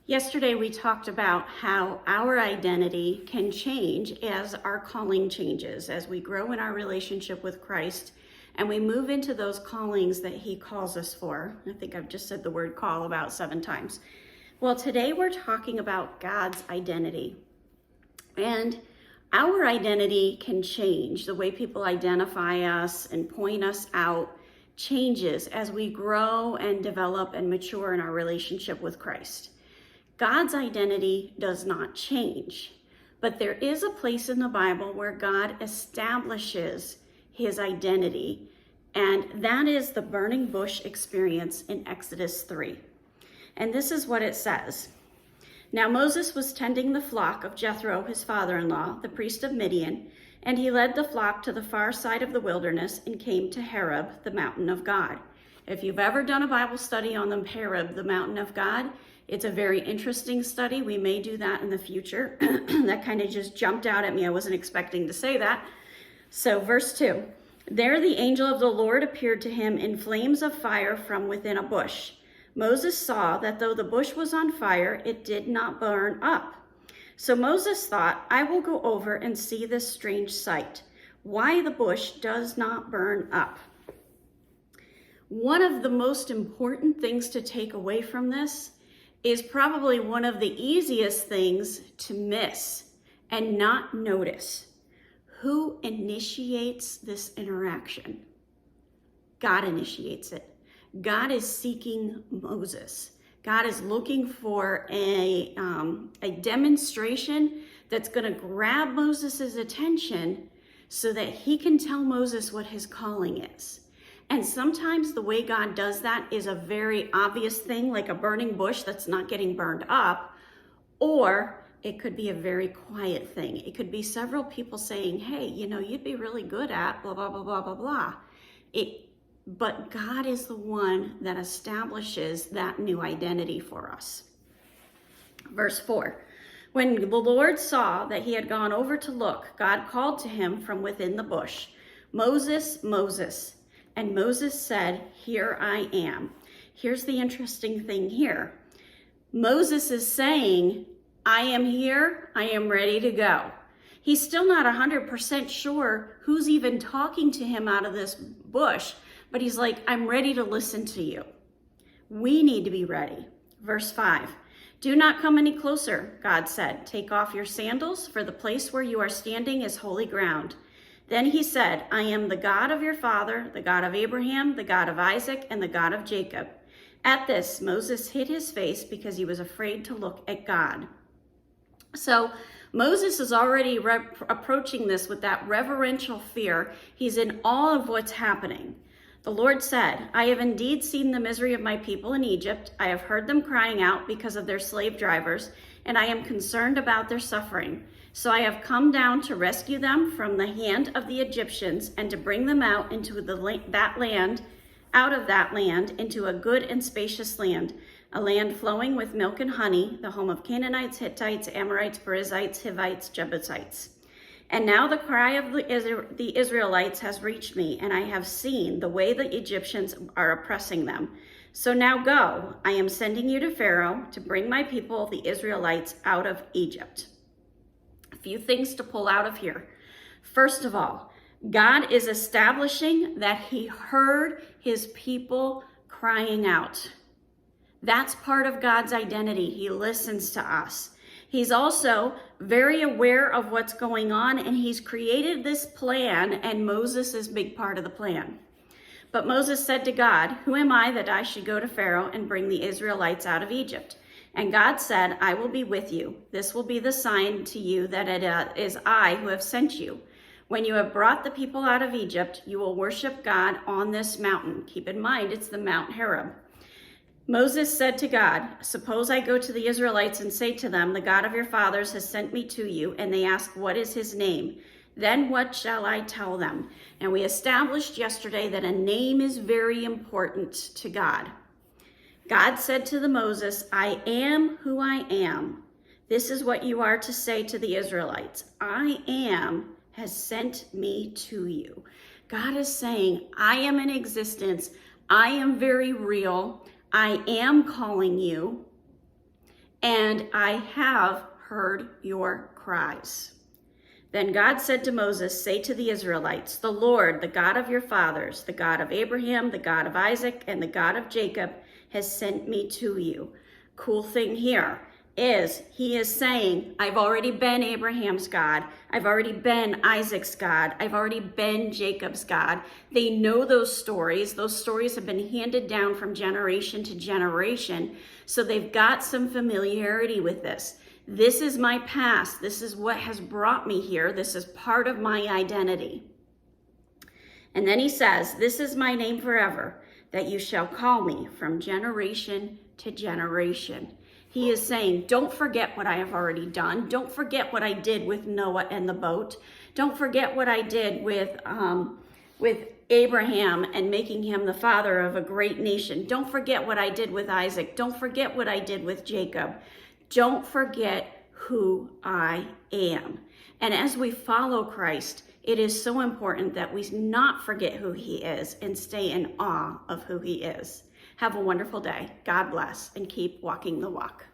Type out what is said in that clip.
Yesterday, we talked about how our identity can change as our calling changes, as we grow in our relationship with Christ and we move into those callings that He calls us for. I think I've just said the word call about 7 times. Well, today we're talking about God's identity. And our identity can change. The way people identify us and point us out changes as we grow and develop and mature in our relationship with Christ. God's identity does not change, but there is a place in the Bible where God establishes His identity, and that is the burning bush experience in Exodus 3. And this is what it says. Now Moses was tending the flock of Jethro, his father-in-law, the priest of Midian, and he led the flock to the far side of the wilderness and came to Horeb, the mountain of God. If you've ever done a Bible study on the Horeb, the mountain of God, it's a very interesting study. We may do that in the future. That kind of just jumped out at me. I wasn't expecting to say that. So verse 2, there the angel of the Lord appeared to him in flames of fire from within a bush. Moses saw that though the bush was on fire, it did not burn up. So Moses thought, I will go over and see this strange sight, why the bush does not burn up. One of the most important things to take away from this is probably one of the easiest things to miss and not notice. Who initiates this interaction? God initiates it. God is seeking Moses. God is looking for a demonstration that's going to grab Moses's attention so that he can tell Moses what his calling is. And sometimes the way God does that is a very obvious thing, like a burning bush that's not getting burned up, or it could be a very quiet thing. It could be several people saying, hey, you'd be really good at blah, blah, blah, blah, blah, blah. But God is the one that establishes that new identity for us. Verse 4, when the Lord saw that he had gone over to look, God called to him from within the bush, Moses, Moses. And Moses said, here I am. Here's the interesting thing here. Moses is saying, I am here, I am ready to go. He's still not 100% sure who's even talking to him out of this bush, but he's like, I'm ready to listen to you. We need to be ready. Verse 5, do not come any closer, God said. Take off your sandals, for the place where you are standing is holy ground. Then he said, I am the God of your father, the God of Abraham, the God of Isaac, and the God of Jacob. At this, Moses hid his face because he was afraid to look at God. So Moses is already approaching this with that reverential fear. He's in awe of what's happening. The Lord said, I have indeed seen the misery of my people in Egypt. I have heard them crying out because of their slave drivers, and I am concerned about their suffering. So I have come down to rescue them from the hand of the Egyptians and to bring them out into out of that land into a good and spacious land, a land flowing with milk and honey, the home of Canaanites, Hittites, Amorites, Perizzites, Hivites, Jebusites. And now the cry of the Israelites has reached me, and I have seen the way the Egyptians are oppressing them. So now go, I am sending you to Pharaoh to bring my people, the Israelites, out of Egypt. A few things to pull out of here. First of all, God is establishing that he heard his people crying out. That's part of God's identity. He listens to us. He's also very aware of what's going on, and he's created this plan, and Moses is a big part of the plan. But Moses said to God, who am I that I should go to Pharaoh and bring the Israelites out of Egypt? And God said, I will be with you. This will be the sign to you that it is I who have sent you. When you have brought the people out of Egypt, you will worship God on this mountain. Keep in mind, it's the Mount Horeb. Moses said to God, suppose I go to the Israelites and say to them, the God of your fathers has sent me to you, and they ask, what is his name? Then what shall I tell them? And we established yesterday that a name is very important to God. God said to the Moses, I am who I am. This is what you are to say to the Israelites. I am has sent me to you. God is saying, I am in existence. I am very real. I am calling you. and I have heard your cries. Then God said to Moses, say to the Israelites, the Lord, the God of your fathers, the God of Abraham, the God of Isaac, and the God of Jacob, has sent me to you. Cool thing here is he is saying, I've already been Abraham's God. I've already been Isaac's God. I've already been Jacob's God. They know those stories. Those stories have been handed down from generation to generation. So they've got some familiarity with this. This is my past. This is what has brought me here. This is part of my identity. And then he says, this is my name forever, that you shall call me from generation to generation. He is saying, don't forget what I have already done. Don't forget what I did with Noah and the boat. Don't forget what I did with Abraham and making him the father of a great nation. Don't forget what I did with Isaac. Don't forget what I did with Jacob. Don't forget who I am. And as we follow Christ, it is so important that we not forget who he is and stay in awe of who he is. Have a wonderful day. God bless, and keep walking the walk.